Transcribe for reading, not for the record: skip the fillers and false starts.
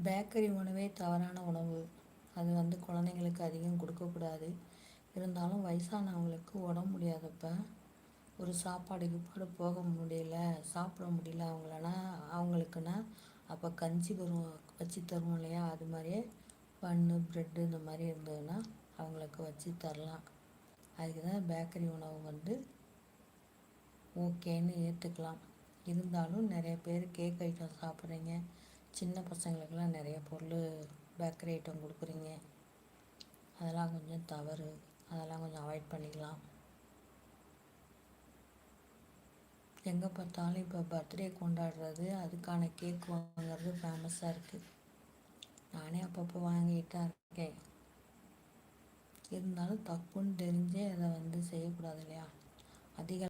Bakery உணவே தவறான உணவு. அது குழந்தைங்களுக்கு அதிகம் கொடுக்கக்கூடாது. இருந்தாலும் வயசானவங்களுக்கு உடம்பு முடியாதப்ப ஒரு சாப்பாடு கீப்பாடு போக முடியல, சாப்பிட முடியல அவங்களுக்குன்னா அப்போ கஞ்சி வச்சு தருவோம் இல்லையா, அது மாதிரியே பன்னு ப்ரெட்டு இந்த மாதிரி இருந்ததுன்னா அவங்களுக்கு வச்சு தரலாம். அதுக்கு தான் பேக்கரி உணவு ஓகேன்னு ஏற்றுக்கலாம். இருந்தாலும் நிறைய பேர் கேக் ஐட்டம் சாப்பிட்றீங்க, சின்ன பசங்களுக்கெல்லாம் நிறைய பொருள் பேக்கரி ஐட்டம் கொடுக்குறீங்க. அதெல்லாம் கொஞ்சம் தவறு. அதெல்லாம் கொஞ்சம் அவாய்ட் பண்ணிக்கலாம். எங்கே பார்த்தாலும் இப்போ பர்த்டே கொண்டாடுறது, அதுக்கான கேக் வாங்குறது ஃபேமஸாக இருக்குது. நானே அப்பப்போ வாங்கிட்டு தான் இருக்கேன். இருந்தாலும் தப்புன்னு தெரிஞ்சே அதை செய்யக்கூடாது இல்லையா. அதிக